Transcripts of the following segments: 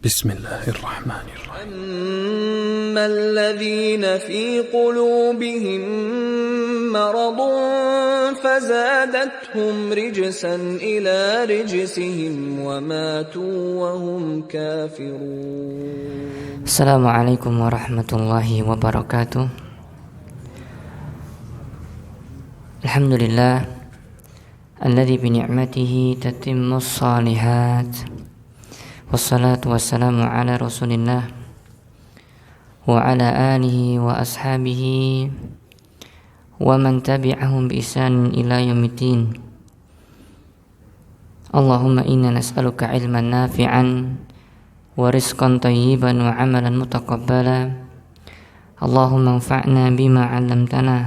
بسم الله الرحمن الرحيم. أما الذين في قلوبهم مرض فزادتهم رجسا إلى رجسهم وماتوا وهم كافرون. السلام عليكم ورحمة الله وبركاته. الحمد لله الذي بنعمته تتم الصالحات والصلاة والسلام على رسول الله وعلى آله وأصحابه ومن تبعهم بإحسان إلى يوم الدين. اللهم إنا نسألك علما نافعا ورزقا طيبا وعملا متقبلا. اللهم انفعنا بما علمتنا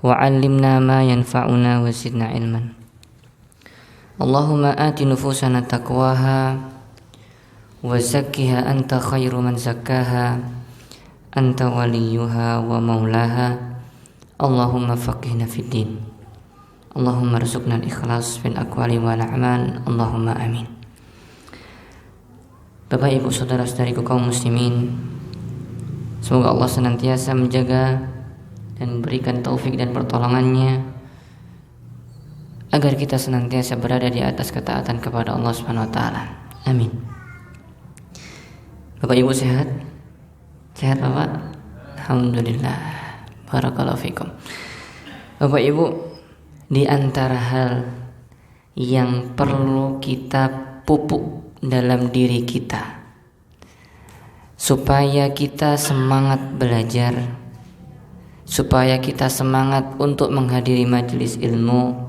وعلمنا ما ينفعنا وزدنا علما. اللهم آت نفوسنا تقواها وزكها أنت خير من زكاها أنت وليها ومولاها. اللهم فقهنا في الدين. اللهم ارزقنا الإخلاص في الأقوال والأعمال. اللهم آمين. Bapak ibu saudara-saudariku kaum muslimin, semoga Allah senantiasa menjaga dan memberikan taufik dan pertolongannya agar kita senantiasa berada di atas ketaatan kepada Allah Subhanahu wa taala. Amin. Bapak ibu sehat? Sehat Bapak? Alhamdulillah. Barakallahu fikum. Bapak ibu, di antara hal yang perlu kita pupuk dalam diri kita supaya kita semangat belajar, supaya kita semangat untuk menghadiri majelis ilmu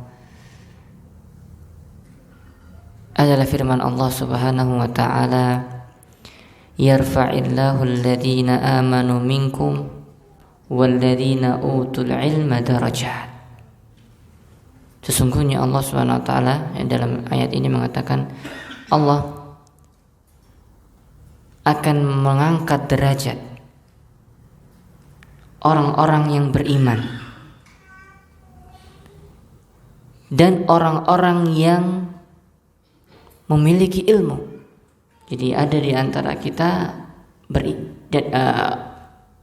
adalah firman Allah Subhanahu wa taala, yarfa'illahu alladhina amanu minkum walladhina utul ilma darajat. Sesungguhnya Allah Subhanahu wa taala dalam ayat ini mengatakan Allah akan mengangkat derajat orang-orang yang beriman dan orang-orang yang memiliki ilmu. Jadi ada di antara kita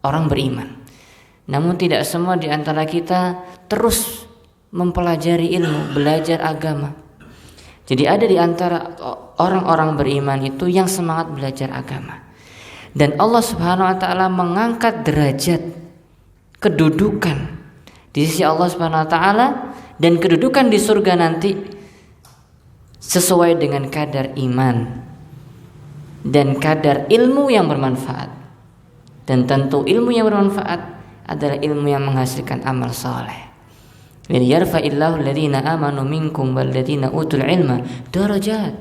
orang beriman, namun tidak semua di antara kita terus mempelajari ilmu, belajar agama. Jadi ada di antara orang-orang beriman itu yang semangat belajar agama. Dan Allah Subhanahu wa taala mengangkat derajat kedudukan di sisi Allah Subhanahu wa taala dan kedudukan di surga nanti sesuai dengan kadar iman dan kadar ilmu yang bermanfaat. Dan tentu ilmu yang bermanfaat adalah ilmu yang menghasilkan amal soleh. Jadi yarfa'illahu alladhina amanu minkum walladhina utul ilma darajat.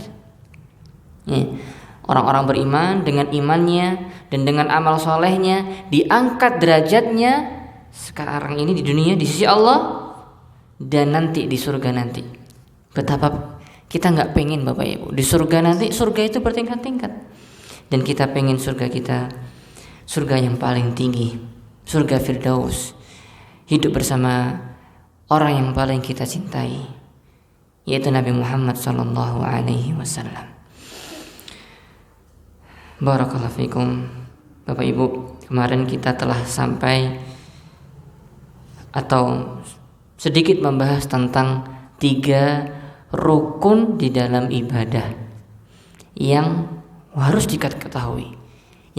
Orang-orang beriman dengan imannya dan dengan amal solehnya diangkat derajatnya sekarang ini di dunia di sisi Allah dan nanti di surga nanti. Betapa kita nggak pengen Bapak Ibu di surga nanti, surga itu bertingkat-tingkat, dan kita pengen surga kita surga yang paling tinggi, surga Firdaus, hidup bersama orang yang paling kita cintai, yaitu Nabi Muhammad sallallahu alaihi wasallam. Barakallahu fikum. Bapak Ibu, kemarin kita telah sampai atau sedikit membahas tentang 3 rukun di dalam ibadah yang harus diketahui,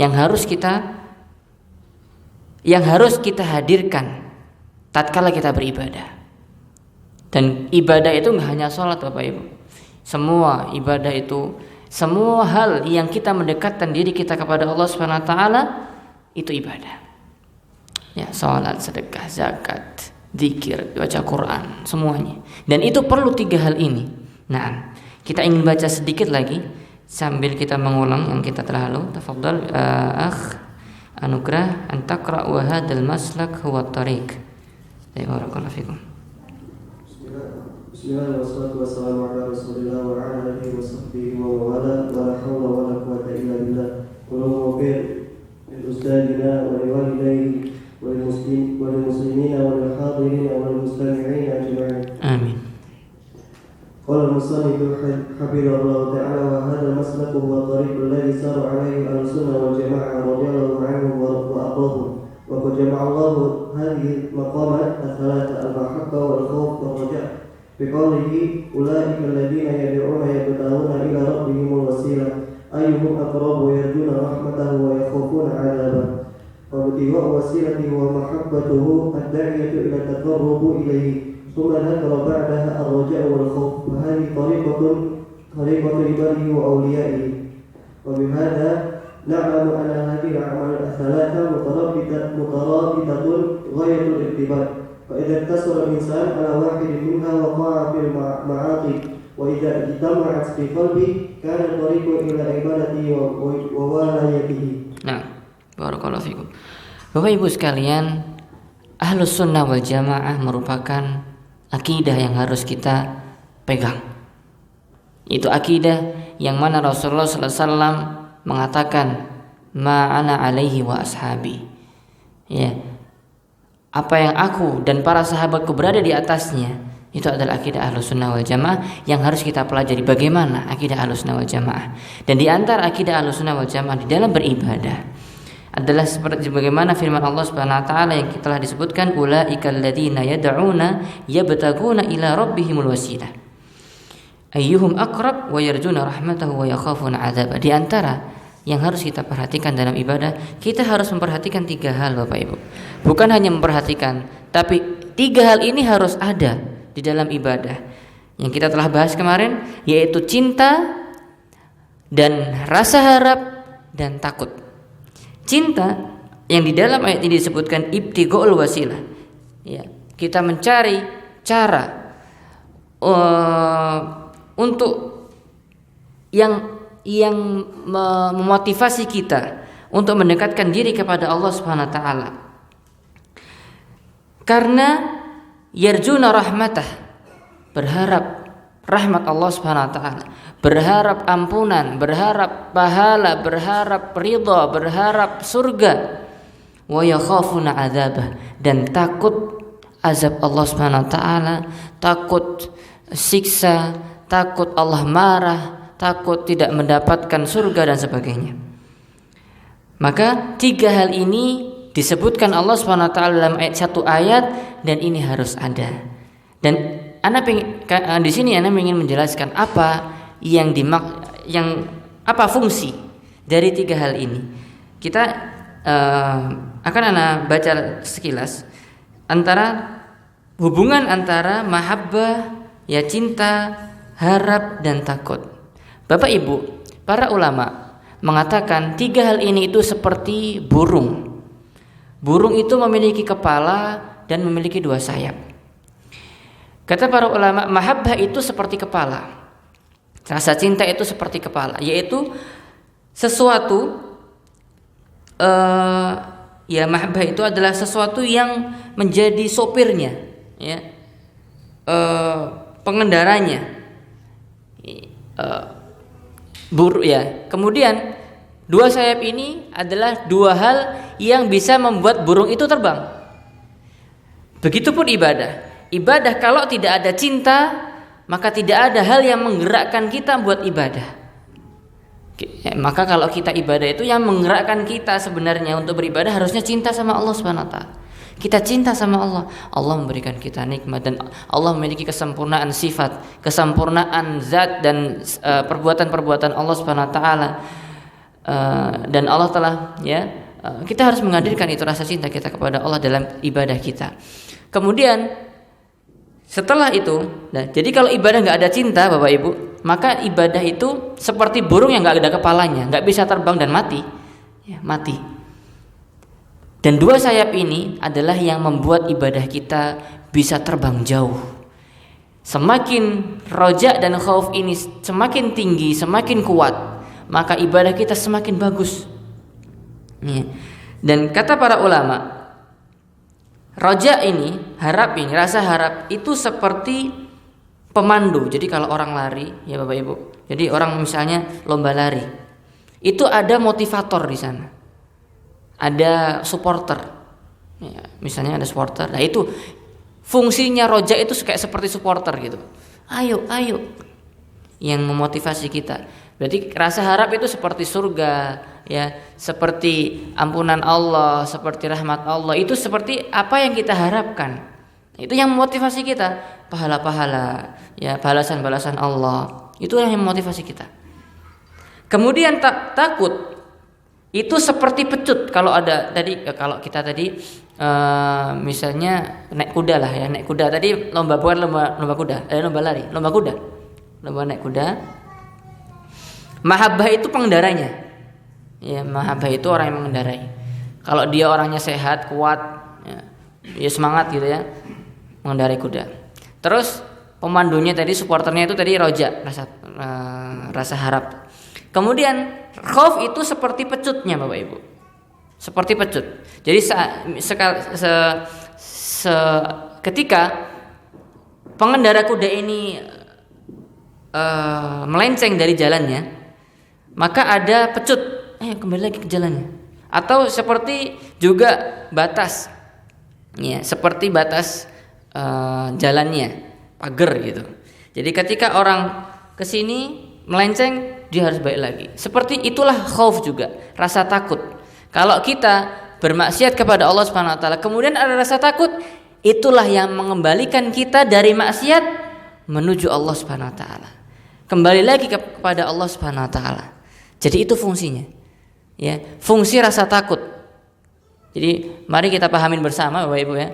yang harus kita hadirkan tatkala kita beribadah. Dan ibadah itu enggak hanya sholat Bapak Ibu. Semua ibadah itu, semua hal yang kita mendekatkan diri kita kepada Allah Subhanahu wa taala itu ibadah. Ya, sholat, sedekah, zakat, zikir, baca Quran, semuanya. Dan itu perlu 3 hal ini. Nah, kita ingin baca sedikit lagi sambil kita mengulang yang kita telah lalu. Tafadhal akh anugrah an taqra wa hadzal maslak huwa tariq. Barakallahu fikum. Bismillah wassalatu wassalamu ala Rasulillah wa ala alihi wa sahbihi wa wala wa la hawla wa la quwwata illa billah. Wa muwaffiq lil ustadina wa liwalidayhi wa lil muslimina wa lil hadirin wa lil mustami'in ajma'in. Amin. Qala المصنف حفظه الله تعالى وهذا المسلك هو الطريق الذي سار عليه أهل السنة والجماعة رضي الله عنهم وأرضاهم وقد جمع الله هذه المقامات الثلاثة المحبة والخوف والرجاء بقوله أولئك الذين يدعون يبتغون إلى ربهم الوسيلة أيهم أقرب ويرجون رحمته ويخافون عذابه وابتغاء وسيلته ومحبته الداعية إلى التقرب إليه ثم ذكر بعدها الرجاء والخوف وهذه طريقة عباده وأوليائه وبهذا نعلم أن هذه الأعمال الثلاثة مترابطة غاية الارتباط فإذا اقتصر الإنسان على واحد منها وقع في المعاصي وإذا اجتمعت في قلبه كان الطريق إلى عبادته وولايته. Nah, barakallahu fikum. Bapak Ibu sekalian, Ahlus Sunnah wal Jamaah merupakan akidah yang harus kita pegang. Itu akidah yang mana Rasulullah sallallahu alaihi wasallam mengatakan ma'ana alaihi wa ashabi. Ya. Apa yang aku dan para sahabatku berada di atasnya, itu adalah akidah Ahlus Sunnah wal Jamaah yang harus kita pelajari. Bagaimana akidah Ahlus Sunnah wal Jamaah? Dan di antara akidah Ahlus Sunnah wal Jamaah di dalam beribadah adalah seperti bagaimana firman Allah Subhanahu wa taala yang telah disebutkan ulaikal ladzina yad'una yabtaguna ila rabbihimul wasilah ayyuhum aqrab wa yarjuna rahmatahu wa yakhafuna 'adzab. Di antara yang harus kita perhatikan dalam ibadah, kita harus memperhatikan 3 hal Bapak Ibu. Bukan hanya memperhatikan, tapi 3 hal ini harus ada di dalam ibadah yang kita telah bahas kemarin, yaitu cinta dan rasa harap dan takut. Cinta yang di dalam ayat ini disebutkan ibtigha'ul wasilah. Ya, kita mencari cara untuk yang memotivasi kita untuk mendekatkan diri kepada Allah Subhanahu wa taala. Karena yarjuna rahmatah, berharap rahmat Allah Subhanahu wa taala, berharap ampunan, berharap pahala, berharap ridha, berharap surga, wa yakhafuna adzabah, dan takut azab Allah Subhanahu wa taala, takut siksa, takut Allah marah, takut tidak mendapatkan surga dan sebagainya. Maka 3 hal ini disebutkan Allah Subhanahu wa taala dalam satu ayat, dan ini harus ada. Dan di sini Ana ingin menjelaskan apa apa fungsi dari 3 hal ini. Kita akan Ana baca sekilas hubungan antara mahabbah, ya cinta, harap dan takut. Bapak Ibu, para ulama mengatakan 3 hal ini itu seperti burung. Burung itu memiliki kepala dan memiliki 2 sayap. Kata para ulama, mahabbah itu seperti kepala, rasa cinta itu seperti kepala, yaitu sesuatu mahabbah itu adalah sesuatu yang menjadi sopirnya, ya, pengendaranya, Kemudian 2 sayap ini adalah 2 hal yang bisa membuat burung itu terbang. Begitupun ibadah. Ibadah kalau tidak ada cinta, maka tidak ada hal yang menggerakkan kita buat ibadah. Maka kalau kita ibadah itu yang menggerakkan kita sebenarnya untuk beribadah harusnya cinta sama Allah Subhanahu wa taala. Kita cinta sama Allah. Allah memberikan kita nikmat dan Allah memiliki kesempurnaan sifat, kesempurnaan zat dan perbuatan-perbuatan Allah Subhanahu wa taala. Dan Allah telah kita harus menghadirkan itu rasa cinta kita kepada Allah dalam ibadah kita. Kemudian setelah itu, jadi kalau ibadah nggak ada cinta, Bapak Ibu, maka ibadah itu seperti burung yang nggak ada kepalanya, nggak bisa terbang dan mati, mati. Dan 2 sayap ini adalah yang membuat ibadah kita bisa terbang jauh. Semakin roja dan khauf ini semakin tinggi, semakin kuat, maka ibadah kita semakin bagus. Dan kata para ulama, roja ini, harap ini, rasa harap itu seperti pemandu. Jadi kalau orang lari, ya Bapak Ibu, jadi orang misalnya lomba lari, itu ada motivator di sana, ada supporter, ya, misalnya ada supporter. Nah itu fungsinya roja itu kayak seperti supporter gitu. Ayo, yang memotivasi kita. Berarti rasa harap itu seperti surga, ya, seperti ampunan Allah, seperti rahmat Allah. Itu seperti apa yang kita harapkan. Itu yang memotivasi kita, pahala-pahala, ya, balasan-balasan Allah. Itu yang memotivasi kita. Kemudian takut itu seperti pecut. Kalau kita tadi misalnya naik kuda lah, ya, naik kuda tadi lomba naik kuda. Mahabbah itu pengendaranya, ya, mahabbah itu orang yang mengendarai. Kalau dia orangnya sehat, kuat, ya semangat gitu ya, mengendarai kuda. Terus pemandunya tadi, supporternya itu tadi roja, rasa harap. Kemudian khauf itu seperti pecutnya Bapak Ibu, seperti pecut. Jadi ketika pengendara kuda ini melenceng dari jalannya, maka ada pecut, kembali lagi ke jalannya. Atau seperti juga batas, ya, seperti batas jalannya, pagar gitu. Jadi ketika orang kesini melenceng, dia harus balik lagi. Seperti itulah khauf juga, rasa takut. Kalau kita bermaksiat kepada Allah Subhanahu wa taala, kemudian ada rasa takut, itulah yang mengembalikan kita dari maksiat menuju Allah Subhanahu wa taala. Kembali lagi kepada Allah Subhanahu wa taala. Jadi itu fungsinya. Ya, fungsi rasa takut. Jadi mari kita pahamin bersama Bapak Ibu ya.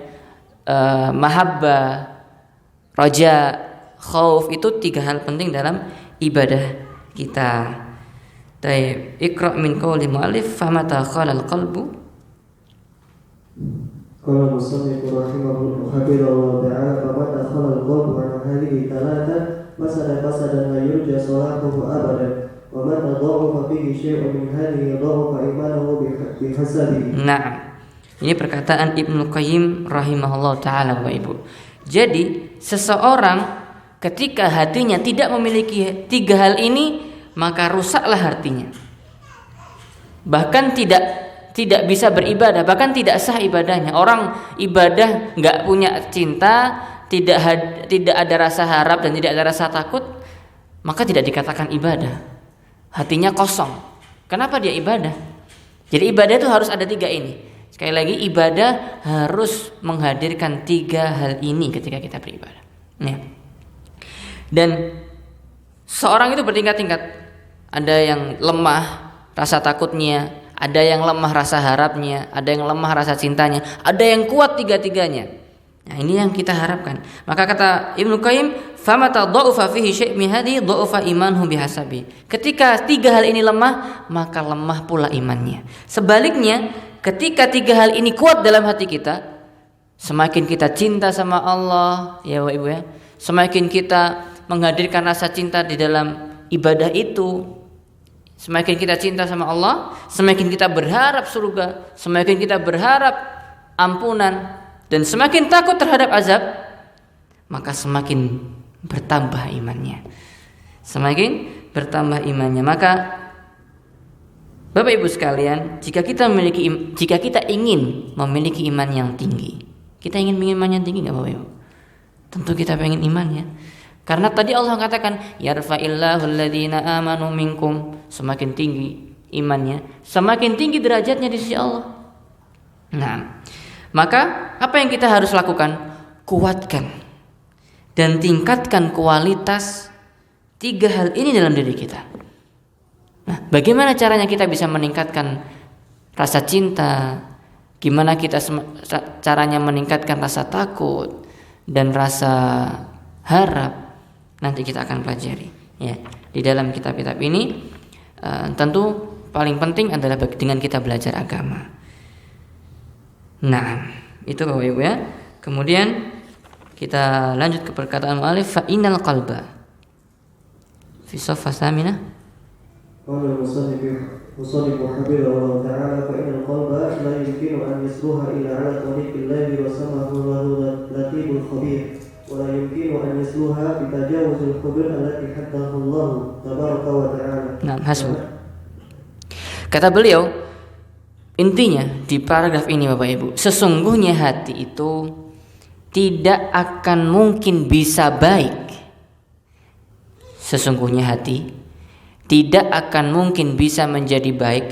Mahabbah, raja, khauf itu 3 hal penting dalam ibadah kita. Taib, iqra' min qawli mu'allif famata qala al-qalbu. Qala musannif rahimahullah ta'ala famata qala al-qalbu an hadhihi thalatha fasada la yurja salahuhu abadan. Nah, ini perkataan Ibnu Qayyim rahimahullah ta'ala Bapak Ibu. Jadi seseorang ketika hatinya tidak memiliki 3 hal ini, maka rusaklah hatinya. Bahkan tidak bisa beribadah, bahkan tidak sah ibadahnya. Orang ibadah nggak punya cinta, tidak ada rasa harap dan tidak ada rasa takut, maka tidak dikatakan ibadah. Hatinya kosong. Kenapa dia ibadah? Jadi ibadah itu harus ada 3 ini. Sekali lagi, ibadah harus menghadirkan 3 hal ini ketika kita beribadah. Ya. Dan seorang itu bertingkat-tingkat. Ada yang lemah rasa takutnya, ada yang lemah rasa harapnya, ada yang lemah rasa cintanya, ada yang kuat 3-tiganya. Nah, ini yang kita harapkan. Maka kata Ibnu Qayyim, famata dha'ufa fihi syai' min hadhi dha'ufa imanhu bihasabi. Ketika 3 hal ini lemah, maka lemah pula imannya. Sebaliknya, ketika 3 hal ini kuat dalam hati kita, semakin kita cinta sama Allah, ya Bapak Ibu ya, semakin kita menghadirkan rasa cinta di dalam ibadah itu, semakin kita cinta sama Allah, semakin kita berharap surga, semakin kita berharap ampunan, dan semakin takut terhadap azab, maka semakin bertambah imannya. Semakin bertambah imannya. Maka Bapak Ibu sekalian, jika kita ingin memiliki iman yang tinggi, kita ingin iman yang tinggi enggak Bapak Ibu? Tentu kita pengen iman ya. Karena tadi Allah katakan, yarfa'illahu alladhina amanu minkum, semakin tinggi imannya, semakin tinggi derajatnya di sisi Allah. Nah, maka apa yang kita harus lakukan? Kuatkan dan tingkatkan kualitas 3 hal ini dalam diri kita. Nah, bagaimana caranya kita bisa meningkatkan rasa cinta? Gimana kita caranya meningkatkan rasa takut dan rasa harap? Nanti kita akan pelajari ya. Di dalam kitab-kitab ini tentu paling penting adalah dengan kita belajar agama. Nah, itu Bapak Ibu ya. Kemudian kita lanjut ke perkataan mu'allif, fa innal qalba fi safha thaminah. Qala al-musannif hafidhahullah ta'ala fa innal qalba la yumkinu an yasluha illa 'ala tariqillahi wa samahu lahu latiful khabir wa la yumkinu an yasluha bi tajawuzil hudud allati haddahu Allah tabaraka wa ta'ala. Nah, hasbu. Kata beliau, intinya di paragraf ini Bapak Ibu, sesungguhnya hati itu tidak akan mungkin bisa baik Sesungguhnya hati tidak akan mungkin bisa menjadi baik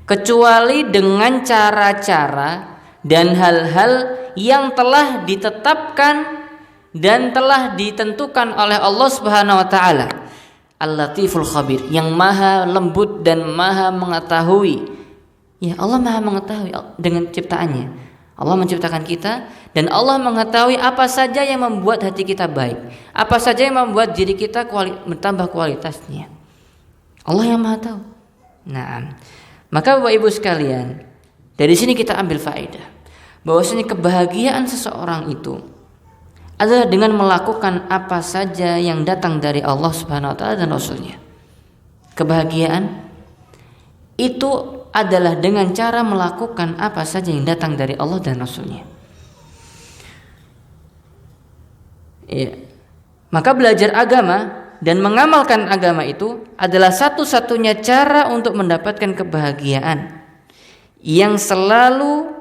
kecuali dengan cara-cara dan hal-hal yang telah ditetapkan dan telah ditentukan oleh Allah Subhanahu wa taala. Al-Latiful Khabir, yang maha lembut dan maha mengetahui. Ya, Allah maha mengetahui dengan ciptaannya. Allah menciptakan kita dan Allah mengetahui apa saja yang membuat hati kita baik, apa saja yang membuat diri kita bertambah kualitasnya. Allah yang maha tahu. Nah, maka Bapak Ibu sekalian, dari sini kita ambil faedah bahwasanya kebahagiaan seseorang itu adalah dengan melakukan apa saja yang datang dari Allah Subhanahu wa taala dan Rasulnya. Kebahagiaan itu adalah dengan cara melakukan apa saja yang datang dari Allah dan Rasulnya. Ya. Maka belajar agama dan mengamalkan agama itu adalah satu-satunya cara untuk mendapatkan kebahagiaan yang selalu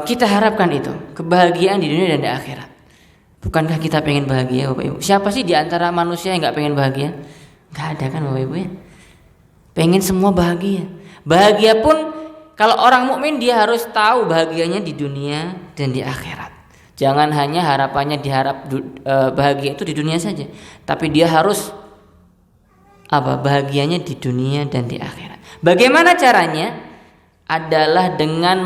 kita harapkan, itu kebahagiaan di dunia dan di akhirat. Bukankah kita pengen bahagia, Bapak Ibu? Siapa sih di antara manusia yang gak pengen bahagia? Gak ada kan, Bapak Ibu ya? Pengen semua bahagia. Bahagia pun kalau orang mukmin dia harus tahu bahagianya di dunia dan di akhirat. Jangan hanya harapannya bahagia itu di dunia saja, tapi dia harus bahagianya di dunia dan di akhirat. Bagaimana caranya? Adalah dengan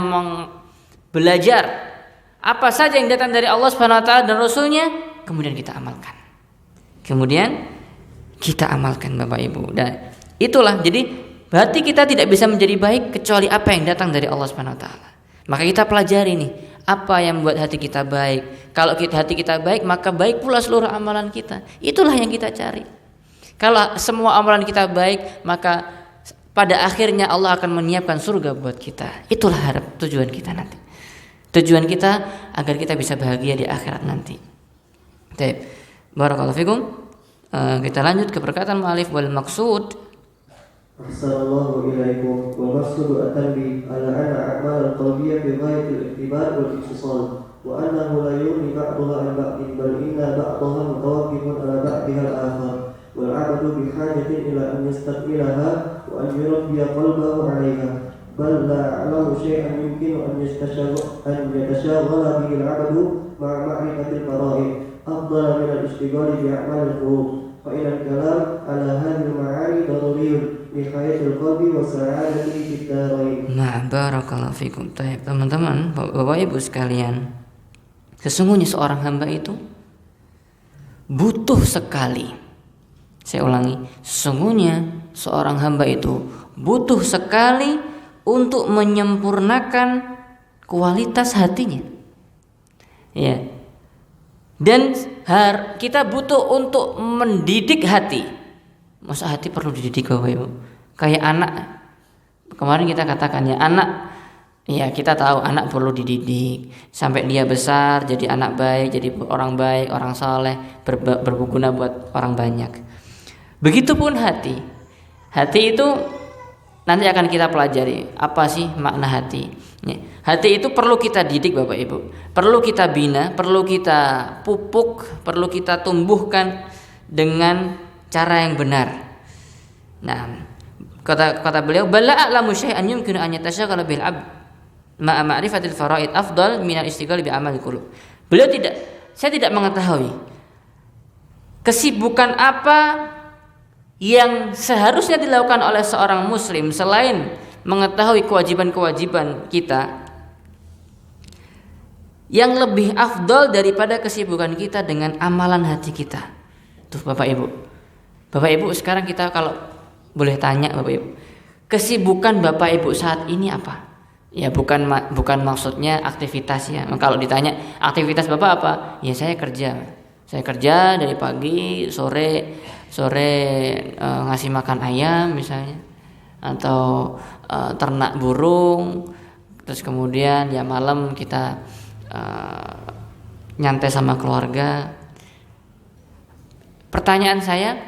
belajar apa saja yang datang dari Allah Subhanahu wa taala dan Rasulnya, kemudian kita amalkan. Bapak Ibu. Dan itulah, jadi hati kita tidak bisa menjadi baik kecuali apa yang datang dari Allah Subhanahu wa taala. Maka kita pelajari nih, apa yang membuat hati kita baik. Kalau hati kita baik, maka baik pula seluruh amalan kita. Itulah yang kita cari. Kalau semua amalan kita baik, maka pada akhirnya Allah akan menyiapkan surga buat kita. Itulah tujuan kita nanti. Tujuan kita agar kita bisa bahagia di akhirat nanti. Baik. Barakallahu fikum. Kita lanjut ke perkataan mu'allif, wal maqsud. Assalamualaikum ilaikum. Wal maqsud at-tanbih ala anna a'mal al-qalbiyyah bi ghayati al-i'tibar wal ittisal wa annahu la yughni ba'daha an ba'din bal inna ba'daha mutawaqqifun ala ba'diha al-akhar wal 'abdu bi hajatin ila an yastakmilaha wa an yurabbiya qalbahu 'alayha. بل لا أعلم شيئا يمكن أن يتشاغل به العبد مع معرفة الفرائض أفضل من الاشتغال بأعمال الفروض فإن الكلام على هذه المعاني ضروري لحياة القلب وسعادته في الدارين. Nah, barakallahu fikum. Baik, teman-teman, Bapak Ibu sekalian, sesungguhnya seorang hamba itu butuh sekali. Saya ulangi, sesungguhnya seorang hamba itu butuh sekali untuk menyempurnakan kualitas hatinya. Ya. Dan kita butuh untuk mendidik hati. Masa hati perlu dididik, Bapak Ibu? Kayak anak. Kemarin kita katakan ya, anak, ya kita tahu anak perlu dididik sampai dia besar jadi anak baik, jadi orang baik, orang saleh, berguna buat orang banyak. Begitupun hati. Hati itu nanti akan kita pelajari apa sih makna hati. Hati itu perlu kita didik, Bapak Ibu. Perlu kita bina, perlu kita pupuk, perlu kita tumbuhkan dengan cara yang benar. Nah, kata beliau, bala a'lamu syai'an yumkinu an yatashaghala bil 'abd ma'a ma'rifatil faraid afdal min al-istighal bi amal qulub. Saya tidak mengetahui kesibukan apa yang seharusnya dilakukan oleh seorang muslim selain mengetahui kewajiban-kewajiban kita yang lebih afdal daripada kesibukan kita dengan amalan hati kita. Tuh Bapak Ibu. Bapak Ibu, sekarang kita kalau boleh tanya Bapak Ibu, kesibukan Bapak Ibu saat ini apa? Ya bukan maksudnya aktivitas ya. Kalau ditanya aktivitas Bapak apa? Ya saya kerja. Saya kerja dari pagi, sore ngasih makan ayam misalnya, atau ternak burung, terus kemudian ya malam kita nyantai sama keluarga. Pertanyaan saya,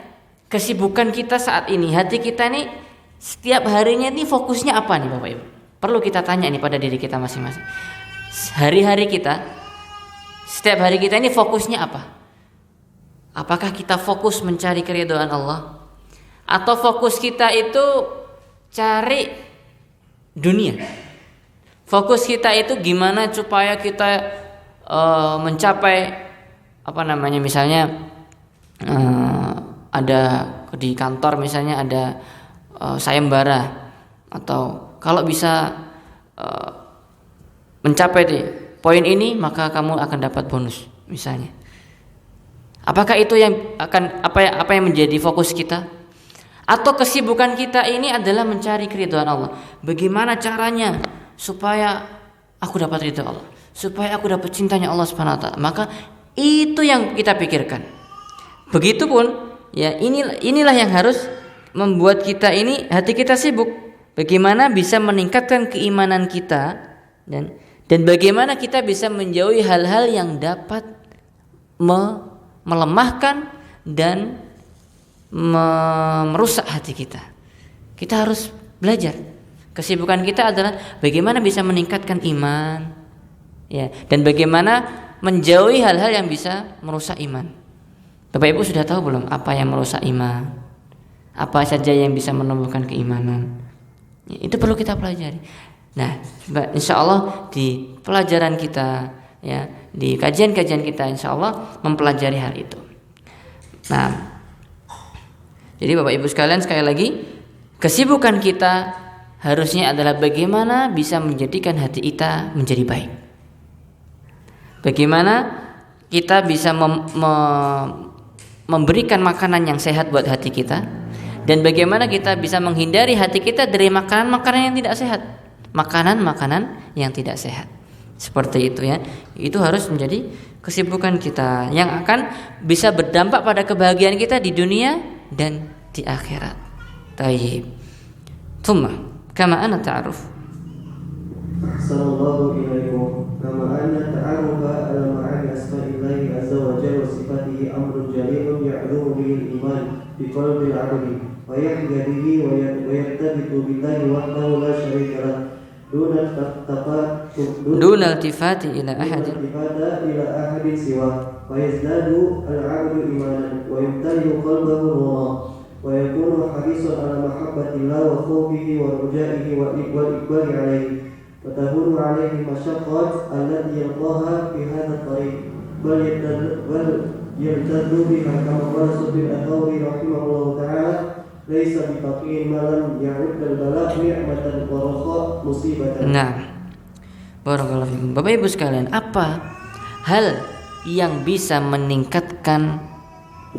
kesibukan kita saat ini, hati kita nih setiap harinya nih fokusnya apa nih Bapak Ibu? Perlu kita tanya nih pada diri kita masing-masing. hari-hari kita, setiap hari kita ini fokusnya apa? Apakah kita fokus mencari keridhaan Allah, atau fokus kita itu cari dunia? Fokus kita itu gimana supaya kita mencapai misalnya ada di kantor misalnya ada sayembara, atau kalau bisa mencapai poin ini maka kamu akan dapat bonus misalnya. Apakah itu yang akan apa yang menjadi fokus kita? Atau kesibukan kita ini adalah mencari keridhaan Allah? Bagaimana caranya supaya aku dapat ridha Allah, supaya aku dapat cintanya Allah Subhanahu wa taala? Maka itu yang kita pikirkan. Begitupun ya, inilah yang harus membuat kita ini, hati kita sibuk. Bagaimana bisa meningkatkan keimanan kita, dan bagaimana kita bisa menjauhi hal-hal yang dapat melemahkan dan merusak hati kita. Kita harus belajar. Kesibukan kita adalah bagaimana bisa meningkatkan iman, ya, dan bagaimana menjauhi hal-hal yang bisa merusak iman. Bapak Ibu sudah tahu belum apa yang merusak iman? Apa saja yang bisa menumbuhkan keimanan? Ya, itu perlu kita pelajari. Nah, insya Allah di pelajaran kita, ya, di kajian-kajian kita, insya Allah mempelajari hal itu. Nah, jadi Bapak Ibu sekalian, sekali lagi, kesibukan kita harusnya adalah bagaimana bisa menjadikan hati kita menjadi baik. Bagaimana kita bisa memberikan makanan yang sehat buat hati kita, dan bagaimana kita bisa menghindari hati kita dari makanan-makanan yang tidak sehat, makanan-makanan yang tidak sehat. Seperti itu ya. Itu harus menjadi kesibukan kita yang akan bisa berdampak pada kebahagiaan kita di dunia dan di akhirat. Tayyib. Tsumma kama ana ta'aruf. Sallallahu ilaikum kama anna ta'arufa ala ma'ani asma'illahi azza wa jalla wa sifatihi amrun jalilun ya'dhumu bihi al-iman bi qalbi al-'abdi wa yahya bihi wa yattabitu billahi wahdahu la syarika lahu duna iltifati ila ahadin siwa wa yazdadu al-'abdu imanan wa yamtali'u qalbahu nuran wa yakunu harisan ala mahabbatillah wa khawfihi wa rajaihi wa iqbali alayhi wa tahunu alayhi masyaqqat allati yalqaha fi hadha at-tariq bal yaltadhu biha kama qala Sufyan ats-Tsauri rahimahullahu ta'ala laisa bifaqihin ma lam ya'ud al-bala' ni'matan wa raha musibatan. Nah, barakallahu fikum. Bapak Ibu sekalian, apa hal yang bisa meningkatkan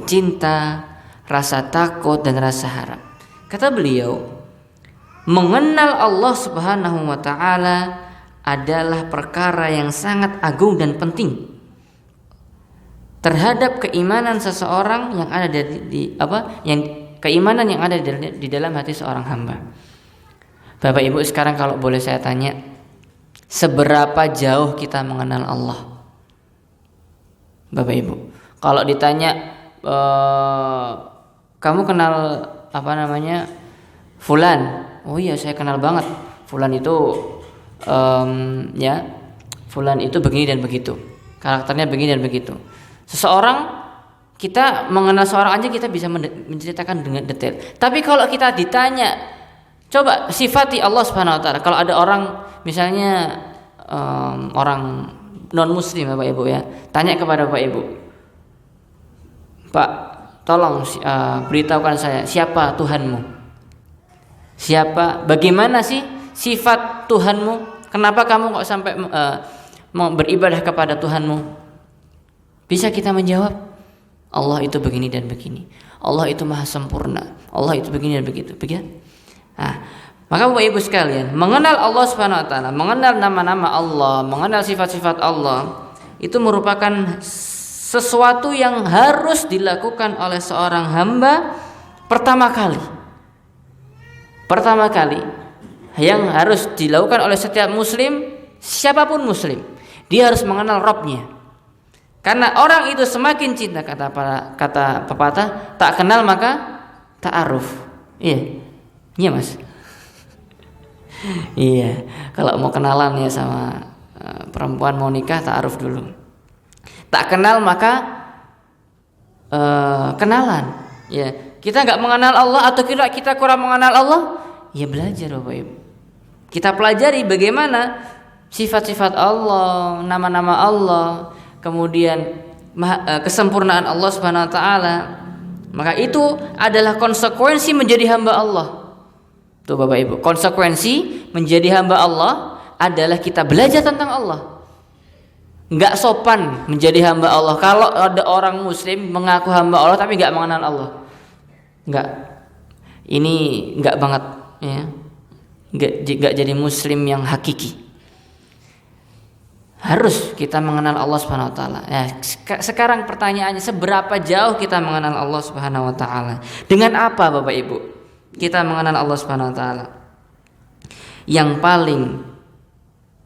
cinta, rasa takut dan rasa harap? Kata beliau, mengenal Allah Subhanahu wa taala adalah perkara yang sangat agung dan penting terhadap keimanan seseorang yang ada keimanan yang ada di dalam hati seorang hamba. Bapak Ibu sekarang kalau boleh saya tanya, seberapa jauh kita mengenal Allah? Bapak Ibu, kalau ditanya kamu kenal Fulan? Oh iya, saya kenal banget. Fulan itu Fulan itu begini dan begitu, karakternya begini dan begitu. Kita mengenal seorang aja kita bisa menceritakan dengan detail. Tapi kalau kita ditanya, coba sifati Allah Subhanahu wa taala. Kalau ada orang misalnya orang non muslim Bapak Ibu ya, tanya kepada Bapak Ibu, Pak, tolong beritahukan saya siapa Tuhanmu? Bagaimana sih sifat Tuhanmu? Kenapa kamu kok sampai mau beribadah kepada Tuhanmu? Bisa kita menjawab, Allah itu begini dan begini. Allah itu maha sempurna. Allah itu begini dan begitu. Nah, maka Bapak Ibu sekalian, mengenal Allah Subhanahu wa taala, mengenal nama-nama Allah, mengenal sifat-sifat Allah, itu merupakan sesuatu yang harus dilakukan oleh seorang hamba pertama kali yang harus dilakukan oleh setiap muslim, siapapun muslim, dia harus mengenal Rabbnya. Karena orang itu semakin cinta, kata pepatah, tak kenal maka ta'aruf. Iya Mas. Iya, kalau mau kenalan ya sama perempuan mau nikah ta'aruf dulu. Tak kenal maka kenalan. Ya, kita nggak mengenal Allah atau kita kurang mengenal Allah, ya belajar Bapak Ibu. Kita pelajari bagaimana sifat-sifat Allah, nama-nama Allah, kemudian kesempurnaan Allah Subhanahu wa taala. Maka itu adalah konsekuensi menjadi hamba Allah. Tuh Bapak Ibu, konsekuensi menjadi hamba Allah adalah kita belajar tentang Allah. Enggak sopan menjadi hamba Allah kalau ada orang muslim mengaku hamba Allah tapi enggak mengenal Allah. Enggak. Ini enggak banget ya. Enggak jadi muslim yang hakiki. Harus kita mengenal Allah Subhanahu wa taala. Ya, sekarang pertanyaannya, seberapa jauh kita mengenal Allah Subhanahu wa taala? Dengan apa Bapak Ibu kita mengenal Allah Subhanahu wa taala? Yang paling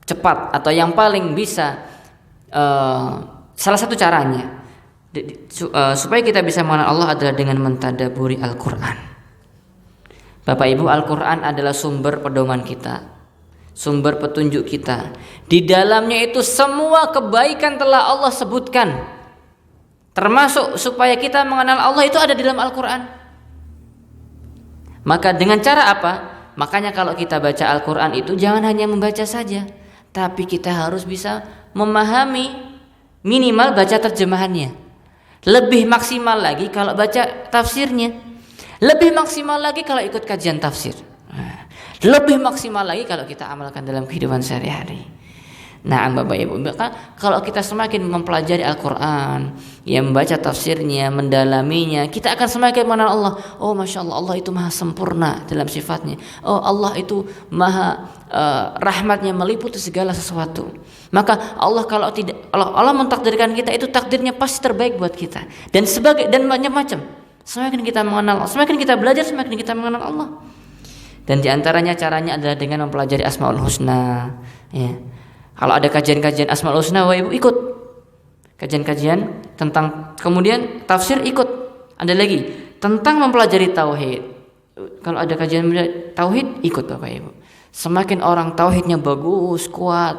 cepat atau yang paling bisa salah satu caranya supaya kita bisa mengenal Allah adalah dengan mentadaburi Al-Qur'an. Bapak Ibu, Al-Qur'an adalah sumber pedoman kita, sumber petunjuk kita. Di dalamnya itu semua kebaikan telah Allah sebutkan. Termasuk supaya kita mengenal Allah itu ada di dalam Al-Qur'an. Maka dengan cara apa? Makanya kalau kita baca Al-Qur'an itu jangan hanya membaca saja, tapi kita harus bisa memahami, minimal baca terjemahannya. Lebih maksimal lagi kalau baca tafsirnya. Lebih maksimal lagi kalau ikut kajian tafsir. Lebih maksimal lagi kalau kita amalkan dalam kehidupan sehari-hari. Nah, Bapak Ibu, kalau kita semakin mempelajari Al-Qur'an, ya membaca tafsirnya, mendalaminya, kita akan semakin mengenal Allah. Oh, Masya Allah, Allah itu maha sempurna dalam sifatnya. Oh, Allah itu maha rahmatnya meliputi segala sesuatu. Maka Allah kalau tidak Allah mentakdirkan kita, itu takdirnya pasti terbaik buat kita. Dan macam-macam. Semakin kita mengenal, semakin kita belajar, semakin kita mengenal Allah. Dan diantaranya caranya adalah dengan mempelajari Asmaul Husna. Ya. Kalau ada kajian-kajian Asmaul Husna, Ibu ikut. Kajian-kajian tentang, kemudian tafsir ikut. Ada lagi tentang mempelajari tauhid. Kalau ada kajian tauhid, ikut Bapak Ibu. Semakin orang tauhidnya bagus, kuat,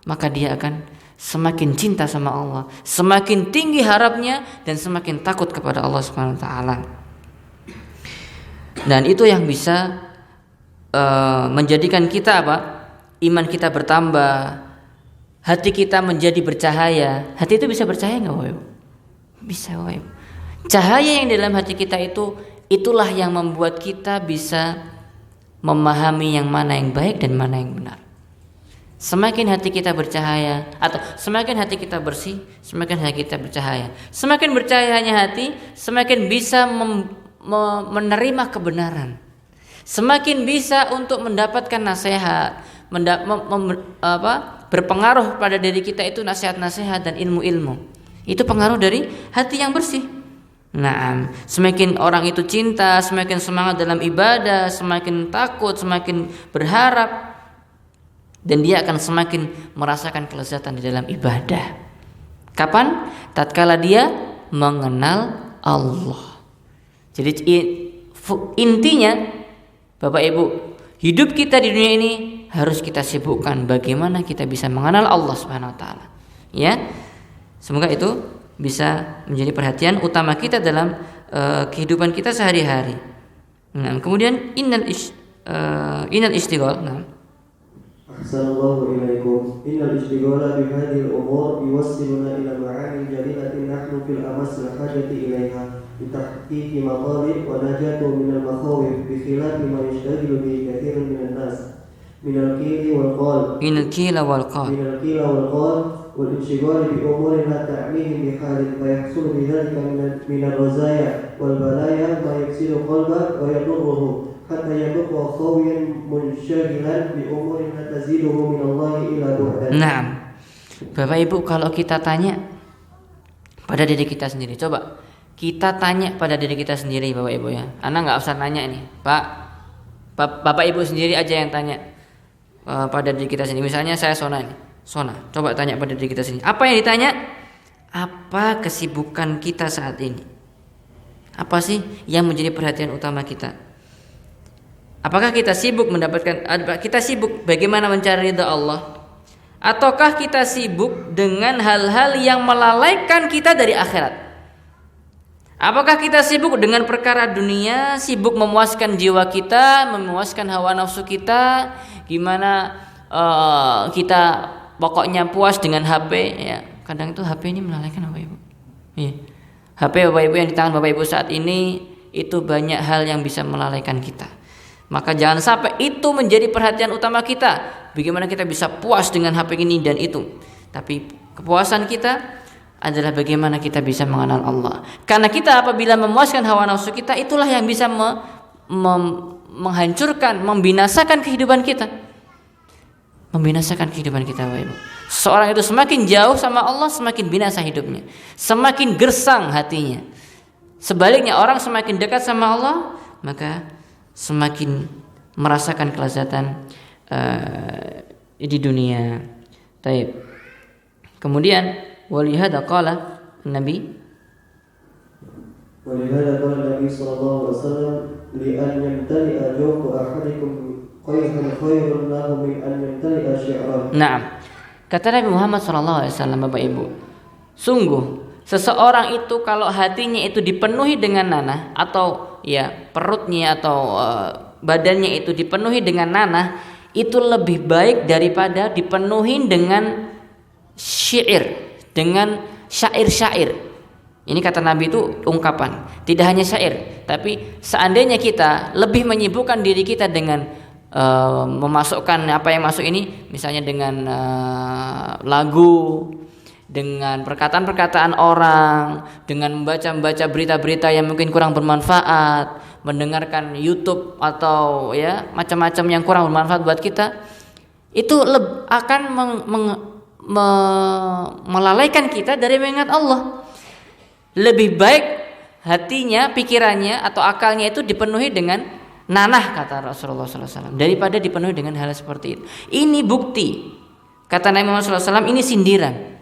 maka dia akan semakin cinta sama Allah, semakin tinggi harapnya dan semakin takut kepada Allah Subhanahu wa taala. Dan itu yang bisa menjadikan kita iman kita bertambah, hati kita menjadi bercahaya. Hati itu bisa bercahaya nggak, Bapak Ibu? Bisa, Bapak Ibu. Cahaya yang dalam hati kita itulah yang membuat kita bisa memahami yang mana yang baik dan mana yang benar. Semakin hati kita bercahaya atau semakin hati kita bersih, semakin hati kita bercahaya. Semakin bercahayanya hati, semakin bisa menerima kebenaran. Semakin bisa untuk mendapatkan nasihat, berpengaruh pada diri kita itu nasihat-nasihat dan ilmu-ilmu. Itu pengaruh dari hati yang bersih. Nah, semakin orang itu cinta, semakin semangat dalam ibadah, semakin takut, semakin berharap, dan dia akan semakin merasakan kelezatan di dalam ibadah. Kapan? Tatkala dia mengenal Allah. Jadi intinya Bapak Ibu, hidup kita di dunia ini harus kita sibukkan bagaimana kita bisa mengenal Allah Subhanahu wa taala. Ya. Semoga itu bisa menjadi perhatian utama kita dalam kehidupan kita sehari-hari. Nah, kemudian innal istighal. Nah. Assalamualaikum ilaikum. Innal ishtighala bi hadhihi al-umur yuwassiluna ila ma'ani jalilatin nahnu fil amasl hajati ilaiha li tahqiqi matalib wa najatu min al-makhawif bi khilafi ma yashtaghilu bi kathirun min an-nas min al-qili wal qal wal ishtighal bi umurin la ta'mihim bi halin fa yahsulu bi dhalika min ar-razaya wal balaya ma yaksiru qalba wa yadurruhu hatta yabqa khawiyan munshaghilan bi umurin la taziduhu min Allah ila bu'dan. Nah, Bapak Ibu, kalau kita tanya pada diri kita sendiri, coba kita tanya pada diri kita sendiri, Bapak Ibu ya. Anak nggak usah nanya ini, Bapak Ibu sendiri aja yang tanya pada diri kita sendiri. Misalnya saya Sona ini, Sona, coba tanya pada diri kita sendiri. Apa yang ditanya? Apa kesibukan kita saat ini? Apa sih yang menjadi perhatian utama kita? Apakah kita sibuk bagaimana mencari ridha Allah? ataukah kita sibuk dengan hal-hal yang melalaikan kita dari akhirat? Apakah kita sibuk dengan perkara dunia, sibuk memuaskan jiwa kita, memuaskan hawa nafsu kita, gimana kita pokoknya puas dengan HP ya. Kadang itu HP ini melalaikan Bapak Ibu. Iya. HP Bapak Ibu yang di tangan Bapak Ibu saat ini itu banyak hal yang bisa melalaikan kita. Maka jangan sampai itu menjadi perhatian utama kita. Bagaimana kita bisa puas dengan HP ini dan itu. Tapi kepuasan kita adalah bagaimana kita bisa mengenal Allah. Karena kita apabila memuaskan hawa nafsu kita, itulah yang bisa menghancurkan, membinasakan kehidupan kita. Membinasakan kehidupan kita, Bapak Ibu. Seorang itu semakin jauh sama Allah, semakin binasa hidupnya, semakin gersang hatinya. Sebaliknya orang semakin dekat sama Allah, maka semakin merasakan kelezatan di dunia. Taib. Kemudian walihada qala Nabi ولهذا قال النبي صلى الله عليه وسلم لأن يمتلئ جوف أحدكم خير له من أن يمتلئ شعره. Naam. Kata Nabi Muhammad SAW, Bapak Ibu, sungguh seseorang itu kalau hatinya itu dipenuhi dengan nanah, atau ya perutnya atau badannya itu dipenuhi dengan nanah, itu lebih baik daripada dipenuhi dengan syair, dengan syair-syair. Ini kata Nabi itu ungkapan, tidak hanya syair, tapi seandainya kita lebih menyibukkan diri kita dengan memasukkan apa yang masuk ini, misalnya dengan lagu, dengan perkataan-perkataan orang, dengan membaca berita-berita yang mungkin kurang bermanfaat, mendengarkan YouTube atau ya macam-macam yang kurang bermanfaat buat kita, itu akan melalaikan kita dari mengingat Allah. Lebih baik hatinya, pikirannya atau akalnya itu dipenuhi dengan nanah, kata Rasulullah SAW, daripada dipenuhi dengan hal seperti itu. Ini bukti, kata Nabi Muhammad SAW, ini sindiran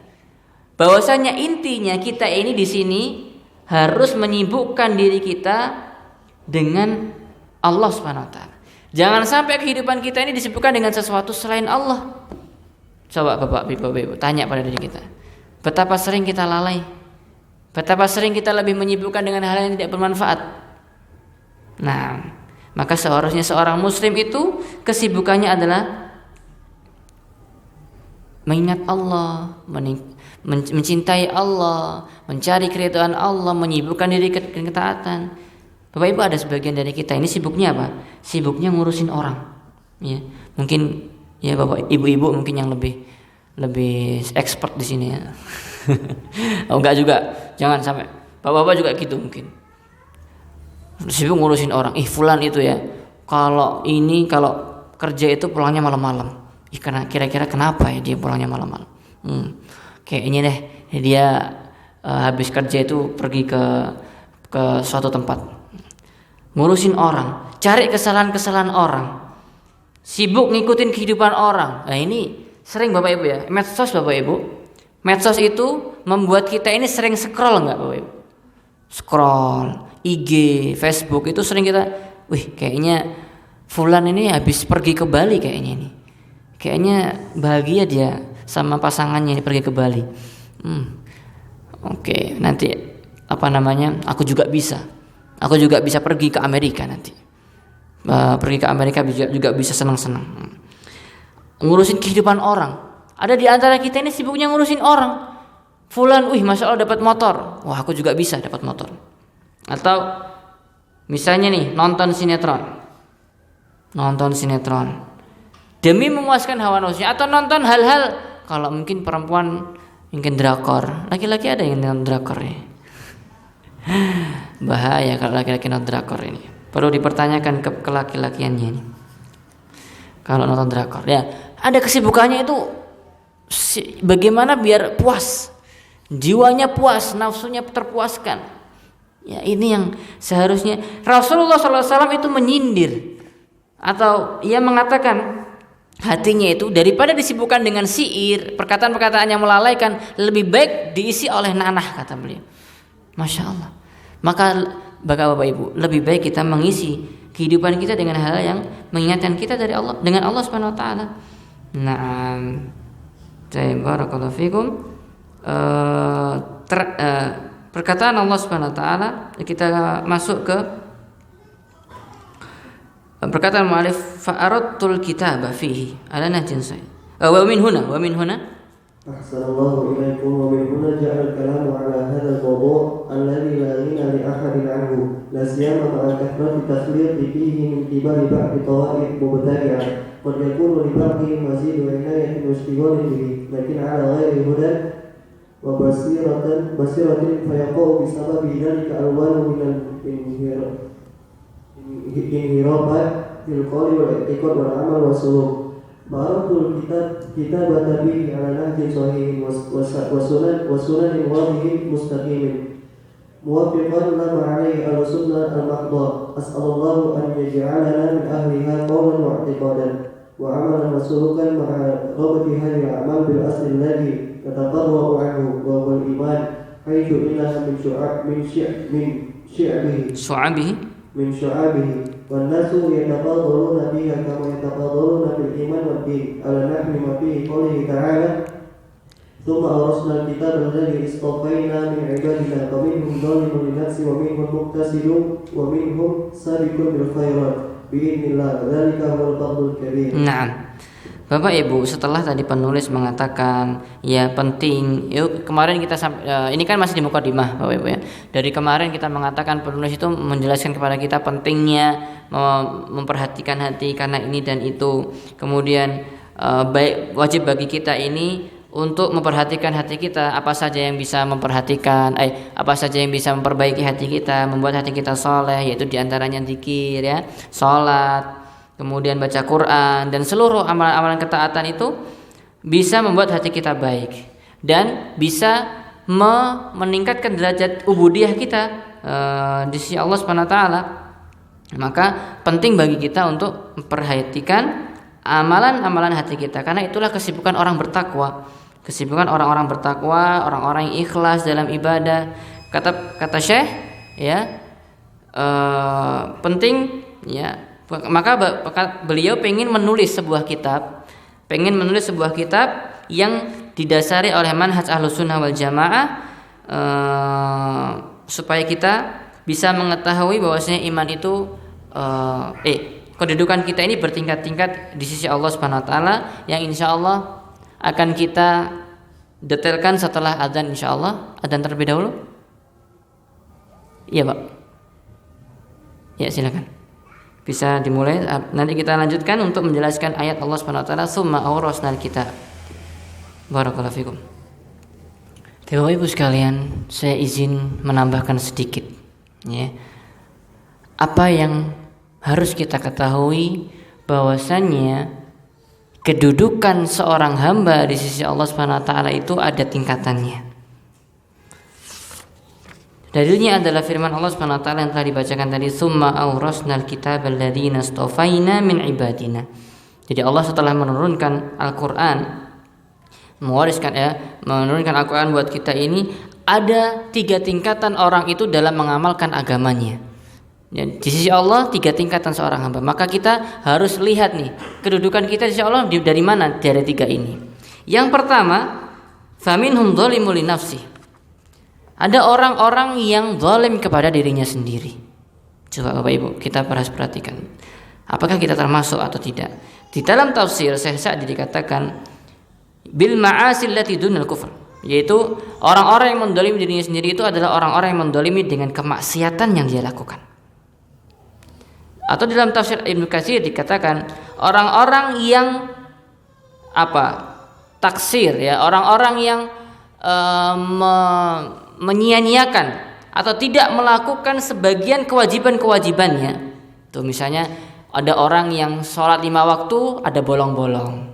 bahwasanya intinya kita ini di sini harus menyibukkan diri kita dengan Allah Subhanahu wa taala. Jangan sampai kehidupan kita ini disibukkan dengan sesuatu selain Allah. Coba Bapak Ibu tanya pada diri kita, betapa sering kita lalai, betapa sering kita lebih menyibukkan dengan hal yang tidak bermanfaat. Nah, maka seharusnya seorang muslim itu kesibukannya adalah mengingat Allah, mencintai Allah, mencari keridhaan Allah, menyibukkan diri ke ketaatan. Bapak Ibu, ada sebagian dari kita ini sibuknya apa? Sibuknya ngurusin orang. Ya, mungkin ya Bapak Ibu mungkin yang lebih expert di sini ya. Oh enggak juga, jangan sampai. Bapak-bapak juga gitu mungkin. Sibuk ngurusin orang. Fulan itu ya, kalau kerja itu pulangnya malam-malam. Karena kira-kira kenapa ya dia pulangnya malam-malam? Kayaknya deh dia habis kerja itu pergi ke suatu tempat, ngurusin orang, cari kesalahan-kesalahan orang, sibuk ngikutin kehidupan orang. Nah ini sering Bapak Ibu ya, medsos Bapak Ibu. Medsos itu membuat kita ini sering scroll enggak Bapak Ibu? Scroll IG, Facebook itu sering kita, kayaknya fulan ini habis pergi ke Bali kayaknya ini. Kayaknya bahagia dia sama pasangannya ini pergi ke Bali. Oke, nanti aku juga bisa. Aku juga bisa pergi ke Amerika nanti. Pergi ke Amerika juga bisa senang-senang. Ngurusin kehidupan orang. Ada di antara kita ini sibuknya ngurusin orang. Fulan, masya Allah dapat motor. Wah, aku juga bisa dapat motor. Atau misalnya nih nonton sinetron demi memuaskan hawa nafsunya, atau nonton hal-hal, kalau mungkin perempuan mungkin drakor, laki-laki ada yang nonton drakor ya. Bahaya kalau laki-laki nonton drakor ini, perlu dipertanyakan ke laki-lakiannya ini. Kalau nonton drakor ya, ada kesibukannya itu bagaimana biar puas, jiwanya puas, nafsunya terpuaskan. Ya, ini yang seharusnya Rasulullah SAW itu menyindir, atau ia mengatakan hatinya itu daripada disibukkan dengan syair, perkataan-perkataan yang melalaikan, lebih baik diisi oleh nanah, kata beliau. Masya Allah. Maka Bapak Ibu, lebih baik kita mengisi kehidupan kita dengan hal yang mengingatkan kita dari Allah, dengan Allah Subhanahu wa taala. Nah, Barakallahu fikum. Perkataan Allah Subhanahu wa taala, kita masuk ke perkataan mu'allif fa'aradtul kitaba fihi ala nahjin sahih. Wa min huna Ahsanallahu ilaikum wa min huna ja'al kalamu ala hadha al-mawdu' alladhi la ghina li ahadin 'anhu la siyama ma'a kathrati takhliq fihi min qibali ba'd tawa'if mubtadi'ah qad yakunu li ba'dihim mazidu 'inayatin wa ishtighalin bihi lakin 'ala ghairi hudan wa basiratin fayaqau bisababi dhalika alwanu min inhirabat fil qawli wal i'tiqad wal 'amal wa suluk. Baratul kitab tabi'i ala nahji sahihin wa sunanin wadihin mustaqimin muwafiqan lama alaihi al-sunnah al-mahdha. As'alullahu an yaj'alana min ahliha qawlan wa i'tiqadan wa 'amalan wa sulukan ma'a rabati hadhihi al-a'mal bil asli alladhi yatatarra'u anhu wa huwa al-iman haythu innaha min syu'abihi والناس يتفاضلون بها كما يتفاضلون في الإيمان والدين على نحو ما فيه قوله تعالى ثم أورثنا الكتاب الذي اصطفينا من عبادنا فمنهم ظالم لنفسه ومنهم مقتصد ومنهم سابق بالخيرات بإذن الله ذلك هو الفضل الكبير. Nah, Bapak Ibu, setelah tadi penulis mengatakan ya penting, kemarin kita ini kan masih di mukadimah Bapak Ibu ya. Dari kemarin kita mengatakan penulis itu menjelaskan kepada kita pentingnya memperhatikan hati karena ini dan itu. Kemudian baik wajib bagi kita ini untuk memperhatikan hati kita, apa saja yang bisa apa saja yang bisa memperbaiki hati kita, membuat hati kita soleh, yaitu diantaranya zikir ya, salat, kemudian baca Quran, dan seluruh amalan-amalan ketaatan itu bisa membuat hati kita baik dan bisa meningkatkan derajat ubudiyah kita di sisi Allah Subhanahu wa taala. Maka penting bagi kita untuk memperhatikan amalan-amalan hati kita, karena itulah kesibukan orang bertakwa. Kesibukan orang-orang bertakwa, orang-orang yang ikhlas dalam ibadah. Kata Syekh ya, penting ya. Maka beliau pengen menulis sebuah kitab yang didasari oleh manhaj Ahlussunnah wal Jamaah, supaya kita bisa mengetahui bahwasanya iman itu kedudukan kita ini bertingkat-tingkat di sisi Allah Subhanahu wa taala, yang insyaallah akan kita detailkan setelah adzan insyaallah. Adzan terlebih dahulu. Iya, Pak. Ya, silakan. Bisa dimulai, nanti kita lanjutkan untuk menjelaskan ayat Allah Subhanahu wa taala summa awrasnal kitab. Barakallahu fikum. Bapak Ibu sekalian, saya izin menambahkan sedikit ya. Apa yang harus kita ketahui bahwasannya kedudukan seorang hamba di sisi Allah Subhanahu wa taala itu ada tingkatannya. Dalilnya adalah firman Allah Subhanahu wa taala yang telah dibacakan tadi, summa awrasnal kitaba alladzina istafaina min ibadina. Jadi Allah setelah menurunkan Al-Qur'an, menurunkan Al-Qur'an buat kita ini, ada 3 tingkatan orang itu dalam mengamalkan agamanya. Ya, di sisi Allah 3 tingkatan seorang hamba. Maka kita harus lihat nih, kedudukan kita di sisi Allah dari mana dari 3 ini. Yang pertama, faminhum dzalimun li nafsihi. Ada orang-orang yang zalim kepada dirinya sendiri. Coba Bapak Ibu kita perhatikan, apakah kita termasuk atau tidak. Di dalam tafsir Syekh Sa'di dikatakan bil ma'asil lati dunal kufr, yaitu orang-orang yang mendolimi dirinya sendiri itu adalah orang-orang yang mendolimi dengan kemaksiatan yang dia lakukan. Atau dalam tafsir Ibnu Katsir dikatakan orang-orang yang taksir ya, orang-orang yang menyia-nyiakan atau tidak melakukan sebagian kewajiban-kewajibannya. Tuh misalnya ada orang yang sholat 5 waktu ada bolong-bolong.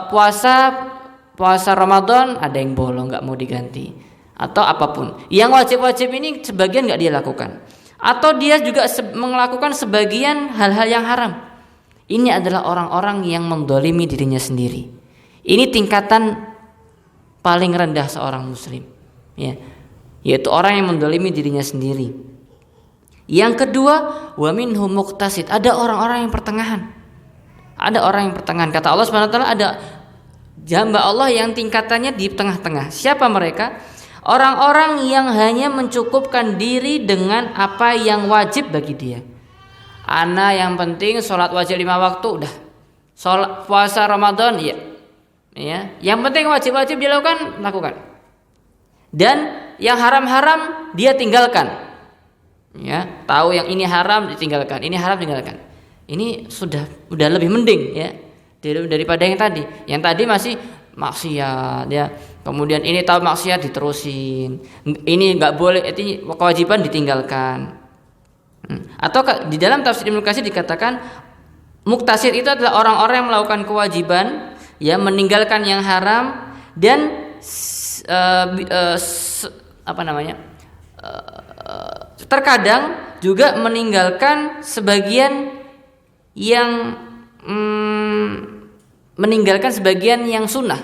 Puasa Ramadan ada yang bolong, nggak mau diganti. Atau apapun. Yang wajib-wajib ini sebagian nggak dia lakukan. Atau dia juga melakukan sebagian hal-hal yang haram. Ini adalah orang-orang yang mendolimi dirinya sendiri. Ini tingkatan paling rendah seorang muslim, ya, yaitu orang yang mendolimi dirinya sendiri. Yang kedua, wa minhum muqtasid, ada orang-orang yang pertengahan. Ada orang yang pertengahan. Kata Allah Subhanahu wa taala ada hamba Allah yang tingkatannya di tengah-tengah. Siapa mereka? Orang-orang yang hanya mencukupkan diri dengan apa yang wajib bagi dia. Ana yang penting sholat wajib 5 waktu udah. Sholat puasa Ramadan ya. Yang penting wajib-wajib dia lakukan. Dan yang haram-haram dia tinggalkan. Ya, tahu yang ini haram ditinggalkan, ini haram tinggalkan. Ini udah lebih mending ya daripada yang tadi. Yang tadi masih maksiat ya. Kemudian ini tahu maksiat diterusin. Ini enggak boleh, itu kewajiban ditinggalkan. Atau di dalam tafsir Ibnu Katsir dikatakan muktasir itu adalah orang-orang yang melakukan kewajiban, ya, meninggalkan yang haram dan terkadang juga meninggalkan sebagian yang sunnah.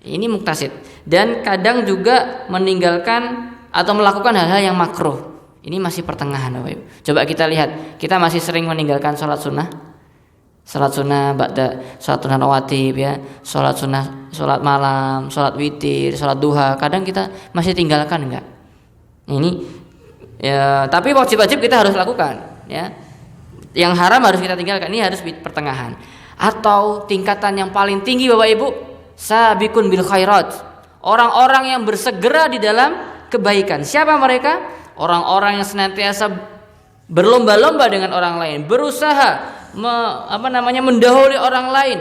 Ini muktasid. Dan kadang juga meninggalkan atau melakukan hal-hal yang makruh. Ini masih pertengahan, Bapak Ibu. Coba kita lihat, kita masih sering meninggalkan sholat sunnah ba'da sholat sunnah rawatib ya, sholat sunnah, sholat malam, sholat witir, sholat duha. Kadang kita masih tinggalkan enggak? Ini ya, tapi wajib-wajib kita harus lakukan ya. Yang haram harus kita tinggalkan. Ini harus pertengahan. Atau tingkatan yang paling tinggi Bapak Ibu, sabiqun bil khairat. Orang-orang yang bersegera di dalam kebaikan. Siapa mereka? Orang-orang yang senantiasa berlomba-lomba dengan orang lain, berusaha mendahului orang lain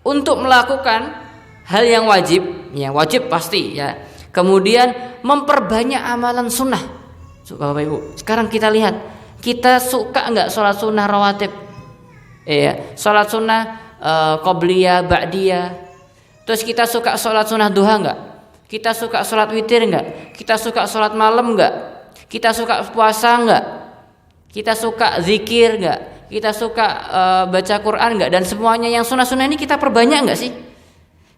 untuk melakukan hal yang wajib pasti ya. Kemudian memperbanyak amalan sunnah. Bapak Ibu, sekarang kita lihat, kita suka enggak sholat sunnah rawatib? Sholat sunnah qobliyah, ba'diyah. Terus kita suka sholat sunnah duha enggak? Kita suka sholat witir enggak? Kita suka sholat malam enggak? Kita suka puasa enggak? Kita suka zikir enggak? Kita suka baca Quran enggak? Dan semuanya yang sunnah-sunnah ini kita perbanyak enggak sih?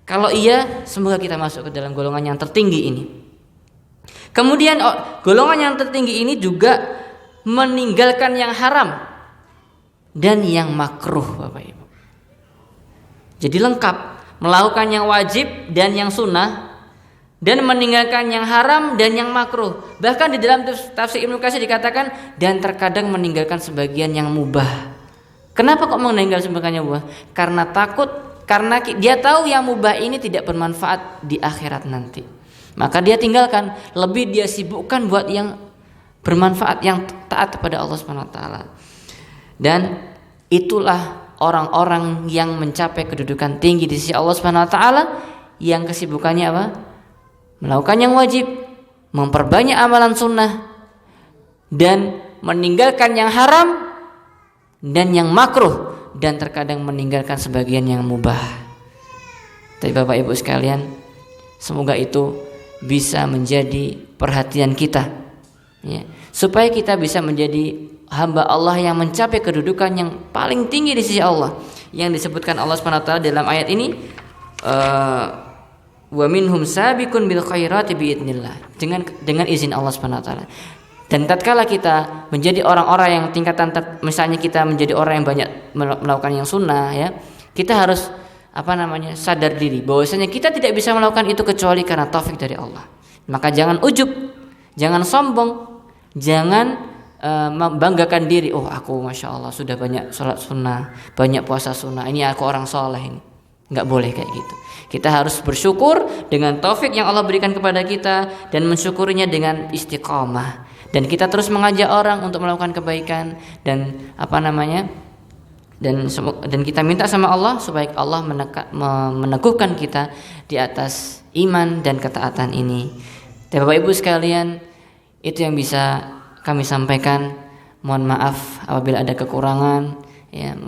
Kalau iya, semoga kita masuk ke dalam golongan yang tertinggi ini. Kemudian golongan yang tertinggi ini juga meninggalkan yang haram dan yang makruh, Bapak Ibu. Jadi lengkap, melakukan yang wajib dan yang sunnah, dan meninggalkan yang haram dan yang makruh. Bahkan di dalam tafsir Ibnu Katsir dikatakan dan terkadang meninggalkan sebagian yang mubah. Kenapa kok meninggalkan sebagian yang mubah? Karena dia tahu yang mubah ini tidak bermanfaat di akhirat nanti. Maka dia tinggalkan, lebih dia sibukkan buat yang bermanfaat, yang taat kepada Allah Subhanahu wa taala. Dan itulah orang-orang yang mencapai kedudukan tinggi di sisi Allah Subhanahu wa taala, yang kesibukannya apa? Melakukan yang wajib, memperbanyak amalan sunnah, dan meninggalkan yang haram dan yang makruh, dan terkadang meninggalkan sebagian yang mubah. Tapi Bapak Ibu sekalian, semoga itu bisa menjadi perhatian kita ya, supaya kita bisa menjadi hamba Allah yang mencapai kedudukan yang paling tinggi di sisi Allah, yang disebutkan Allah Subhanahu wa taala dalam ayat ini, wa minhum sabiqun bil khairati biidznillah, dengan izin Allah Subhanahu wa taala. Dan tatkala kita menjadi orang-orang yang tingkatan misalnya kita menjadi orang yang banyak melakukan yang sunnah ya, kita harus sadar diri bahwasanya kita tidak bisa melakukan itu kecuali karena taufik dari Allah. Maka jangan ujub, jangan sombong, jangan membanggakan diri. Oh, aku masya Allah sudah banyak sholat sunnah, banyak puasa sunnah, ini aku orang soleh ini. Nggak boleh kayak gitu. Kita harus bersyukur dengan taufik yang Allah berikan kepada kita dan mensyukurinya dengan istiqamah. Dan kita terus mengajak orang untuk melakukan kebaikan dan dan kita minta sama Allah supaya Allah meneguhkan kita di atas iman dan ketaatan ini. Dan Bapak Ibu sekalian, itu yang bisa kami sampaikan. Mohon maaf apabila ada kekurangan ya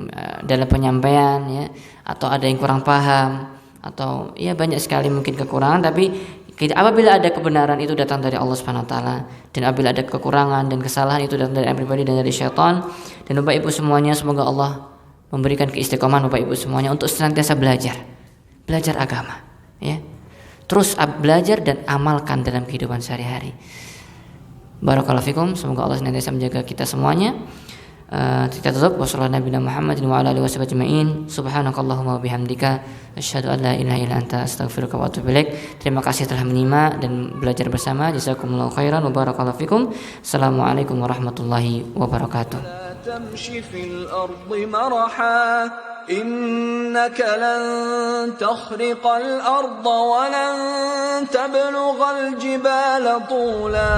dalam penyampaian ya, atau ada yang kurang paham, atau ya banyak sekali mungkin kekurangan, tapi apabila ada kebenaran itu datang dari Allah Subhanahu wa taala, dan apabila ada kekurangan dan kesalahan itu datang dari pribadi dan dari syaitan. Dan Bapak Ibu semuanya, semoga Allah memberikan keistiqomahan Bapak Ibu semuanya untuk senantiasa belajar agama ya. Terus belajar dan amalkan dalam kehidupan sehari-hari. Barakallahu fikum, semoga Allah senantiasa menjaga kita semuanya. Kita tutup wassalamualaikum warahmatullahi wabarakatuh wa ala alihi wasallam ajma'in. Subhanakallahumma wa bihamdika asyhadu an la ilaha illa anta astaghfiruka wa atubu ilaik. Terima kasih telah menyimak dan belajar bersama. Jazakumullahu khairan wa barakallahu fikum. Assalamualaikum warahmatullahi wabarakatuh. تمشي في الأرض مرحا إنك لن تخرق الأرض ولن تبلغ الجبال طولا